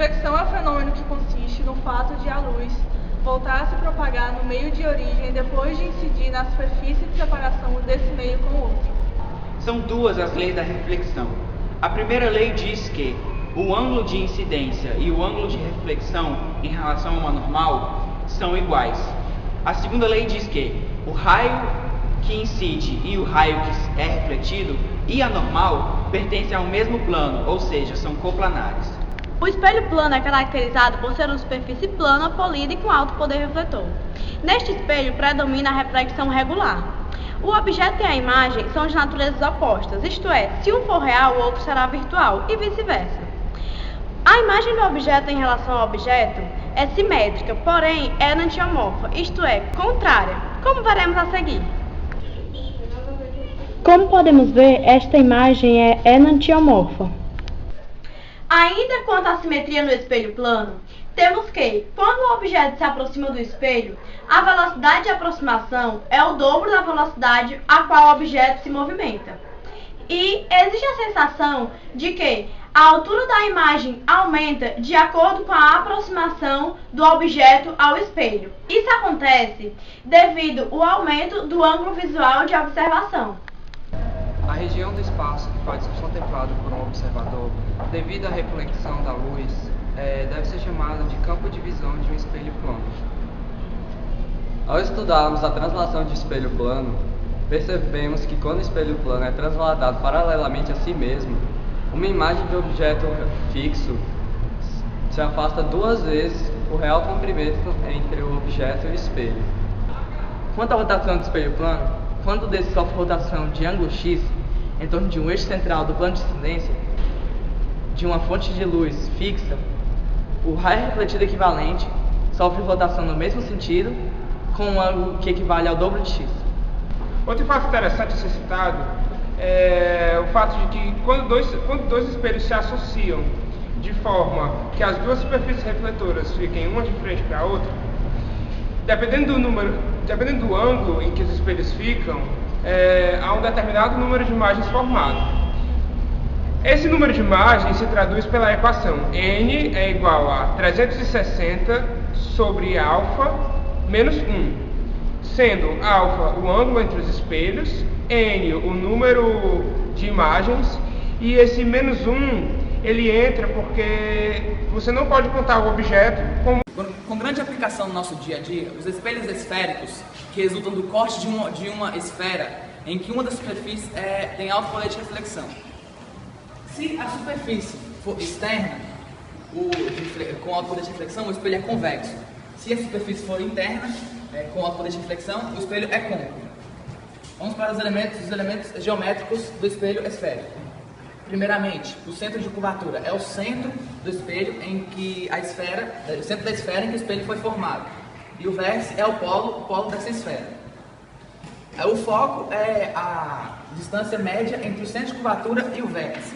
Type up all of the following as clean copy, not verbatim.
reflexão é um fenômeno que consiste no fato de a luz voltar a se propagar no meio de origem depois de incidir na superfície de separação desse meio com o outro. São duas as leis da reflexão. A primeira lei diz que o ângulo de incidência e o ângulo de reflexão em relação a uma normal são iguais. A segunda lei diz que o raio que incide e o raio que é refletido e a normal pertencem ao mesmo plano, ou seja, são coplanares. O espelho plano é caracterizado por ser uma superfície plana, polida e com alto poder refletor. Neste espelho predomina a reflexão regular. O objeto e a imagem são de naturezas opostas, isto é, se um for real, o outro será virtual, e vice-versa. A imagem do objeto em relação ao objeto é simétrica, porém é enantiomorfa, isto é, contrária, como veremos a seguir. Como podemos ver, esta imagem é enantiomorfa. Ainda quanto à simetria no espelho plano, temos que, quando o objeto se aproxima do espelho, a velocidade de aproximação é o dobro da velocidade a qual o objeto se movimenta. E existe a sensação de que a altura da imagem aumenta de acordo com a aproximação do objeto ao espelho. Isso acontece devido ao aumento do ângulo visual de observação. A região do espaço que pode ser contemplado por um observador, devido à reflexão da luz, deve ser chamada de campo de visão de um espelho plano. Ao estudarmos a translação de espelho plano, percebemos que quando o espelho plano é transladado paralelamente a si mesmo, uma imagem de objeto fixo se afasta duas vezes o real comprimento entre o objeto e o espelho. Quanto à rotação do espelho plano, quando desse sofre rotação de ângulo x em torno de um eixo central do plano de incidência de uma fonte de luz fixa, o raio refletido equivalente sofre rotação no mesmo sentido com um ângulo que equivale ao dobro de x. Outro fato interessante a ser citado é o fato de que quando dois espelhos se associam de forma que as duas superfícies refletoras fiquem uma de frente para a outra, dependendo do ângulo em que os espelhos ficam, há um determinado número de imagens formado. Esse número de imagens se traduz pela equação n é igual a 360 sobre alfa menos 1, sendo alfa o ângulo entre os espelhos, n o número de imagens, e esse menos 1 ele entra porque você não pode contar o objeto como... Com grande aplicação no nosso dia a dia, os espelhos esféricos, que resultam do corte de uma esfera em que uma das superfícies tem alto poder de reflexão. Se a superfície for externa, com alto poder de reflexão, o espelho é convexo. Se a superfície for interna, com alto poder de reflexão, o espelho é côncavo. Vamos para os elementos geométricos do espelho esférico. Primeiramente, o centro de curvatura é o centro do espelho em que o centro da esfera em que o espelho foi formado. E o vértice é o polo dessa esfera. O foco é a distância média entre o centro de curvatura e o vértice.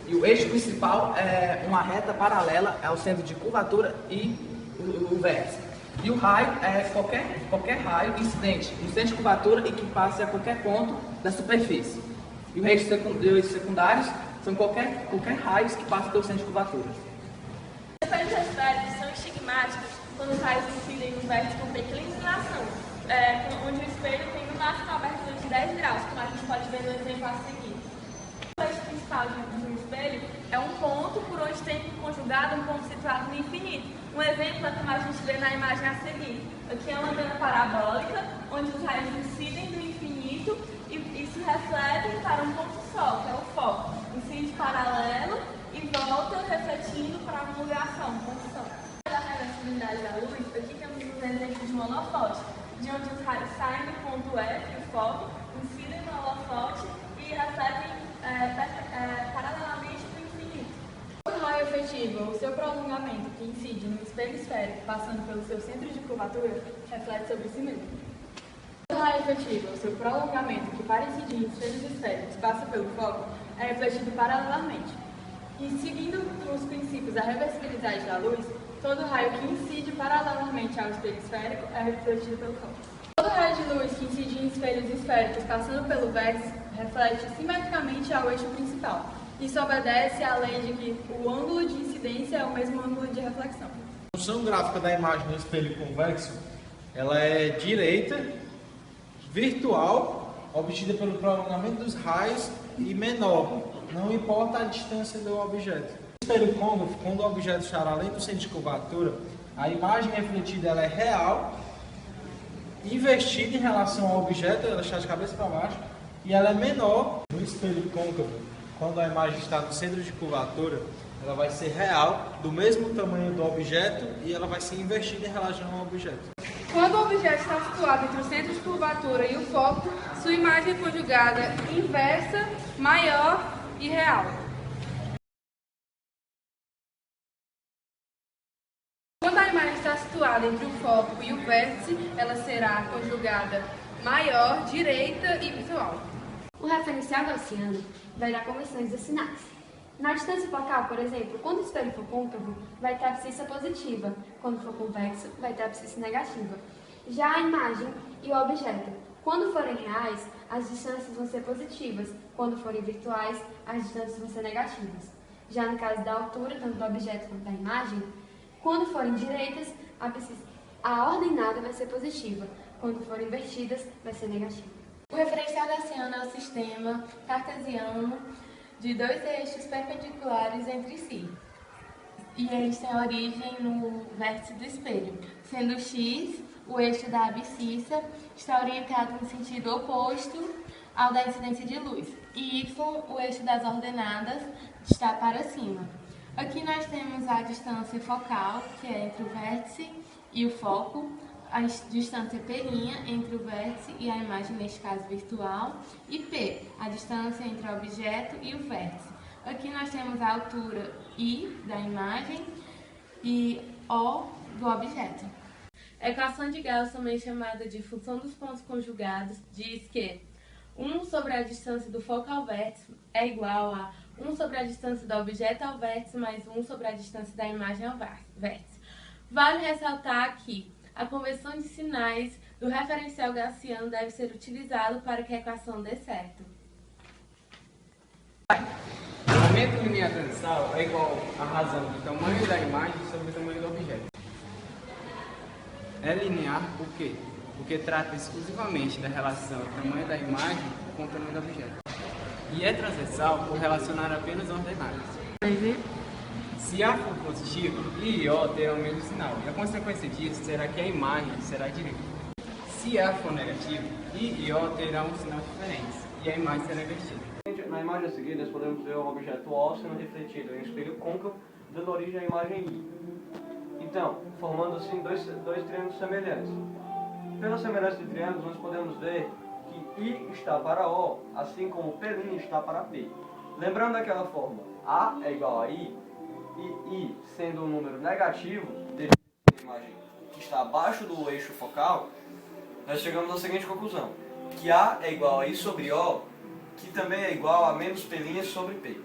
E o eixo principal é uma reta paralela ao centro de curvatura e o vértice. E o raio é qualquer raio incidente no centro de curvatura e que passe a qualquer ponto da superfície. E os eixos secundários são qualquer raios que passam pelo centro de curvatura. Os espelhos esféricos são estigmáticos quando os raios incidem no vértice com pequena inclinação, onde o espelho tem no máximo uma abertura de 10 graus, como a gente pode ver no exemplo a seguir. O eixo principal de um espelho é um ponto por onde tem conjugado um ponto situado no infinito. Um exemplo é como a gente vê na imagem a seguir. Aqui é uma antena parabólica, onde os raios incidem do infinito e se refletem para um ponto só, que é o foco. Incide paralelo e volta refletindo para uma ligação, um ponto só. Da reversibilidade da luz, aqui temos um exemplo de um holofote, de onde os raios saem do ponto F, o foco, incidem no holofote e refletem paralelamente no infinito. O raio efetivo, o seu prolongamento, que incide no espelho esférico, passando pelo seu centro de curvatura, reflete sobre si mesmo. O raio efetivo, o seu prolongamento, que para incidir em espelhos esféricos passa pelo foco, é refletido paralelamente. E seguindo os princípios da reversibilidade da luz, todo raio que incide paralelamente ao espelho esférico é refletido pelo foco. Todo raio de luz que incide em espelhos esféricos passando pelo vértice reflete simetricamente ao eixo principal. Isso obedece à lei de que o ângulo de incidência é o mesmo ângulo de reflexão. A função gráfica da imagem no espelho convexo, ela é direita, virtual, obtida pelo prolongamento dos raios e menor, não importa a distância do objeto. No espelho côncavo, quando o objeto estar além do centro de curvatura, a imagem refletida ela é real, invertida em relação ao objeto, ela está de cabeça para baixo, e ela é menor. No espelho côncavo, quando a imagem está no centro de curvatura, ela vai ser real, do mesmo tamanho do objeto, e ela vai ser invertida em relação ao objeto. Quando o objeto está situado entre o centro de curvatura e o foco, sua imagem é conjugada inversa, maior e real. Quando a imagem está situada entre o foco e o vértice, ela será conjugada maior, direita e visual. O referencial gaussiano vai dar conversões dos sinais. Na distância focal, por exemplo, quando o espelho for côncavo, vai ter abscissa positiva. Quando for convexo, vai ter abscissa negativa. Já a imagem e o objeto, quando forem reais, as distâncias vão ser positivas. Quando forem virtuais, as distâncias vão ser negativas. Já no caso da altura, tanto do objeto quanto da imagem, quando forem direitas, a ordenada vai ser positiva. Quando forem invertidas, vai ser negativa. O referencial gaussiano é o sistema cartesiano de dois eixos perpendiculares entre si. E eles têm origem no vértice do espelho, sendo X, o eixo da abscissa, está orientado no sentido oposto ao da incidência de luz, e Y, o eixo das ordenadas, está para cima. Aqui nós temos a distância focal, que é entre o vértice e o foco, a distância P' entre o vértice e a imagem, neste caso virtual, e P, a distância entre o objeto e o vértice. Aqui nós temos a altura I da imagem e O do objeto. A equação de Gauss, também chamada de função dos pontos conjugados, diz que 1 sobre a distância do foco ao vértice é igual a 1 sobre a distância do objeto ao vértice mais 1 sobre a distância da imagem ao vértice. Vale ressaltar que a conversão de sinais do referencial gaussiano deve ser utilizado para que a equação dê certo. O momento linear transversal é igual à razão do tamanho da imagem sobre o tamanho do objeto. É linear por quê? Porque trata exclusivamente da relação do tamanho da imagem com o tamanho do objeto. E é transversal por relacionar apenas ordenadas. Se A for positivo, I e O terão o mesmo sinal, e a consequência disso será que a imagem será direita. Se A for negativo, I e O terão um sinal diferentes, e a imagem será invertida. Na imagem a seguir, nós podemos ver um objeto O sendo refletido em um espelho côncavo, dando origem à imagem I. Então, formando assim dois triângulos semelhantes. Pela semelhança de triângulos, nós podemos ver que I está para O, assim como P' está para P. Lembrando daquela fórmula, A é igual a I, e I sendo um número negativo, devido à imagem que está abaixo do eixo focal, nós chegamos à seguinte conclusão, que A é igual a I sobre O, que também é igual a menos P' sobre P.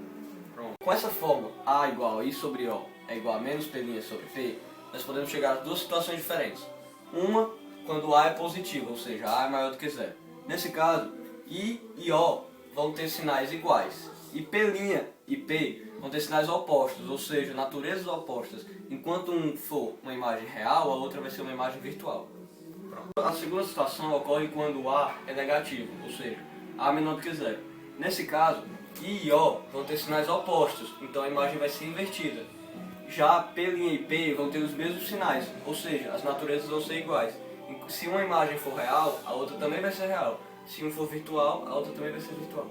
Pronto. Com essa fórmula, A igual a I sobre O é igual a menos P' sobre P, nós podemos chegar a duas situações diferentes. Uma, quando A é positivo, ou seja, A é maior do que zero. Nesse caso, I e O vão ter sinais iguais, e P' e P vão ter sinais opostos, ou seja, naturezas opostas. Enquanto um for uma imagem real, a outra vai ser uma imagem virtual. Pronto. A segunda situação ocorre quando A é negativo, ou seja, A menor do que zero. Nesse caso, I e O vão ter sinais opostos, então a imagem vai ser invertida. Já P' e P vão ter os mesmos sinais, ou seja, as naturezas vão ser iguais. Se uma imagem for real, a outra também vai ser real. Se um for virtual, a outra também vai ser virtual.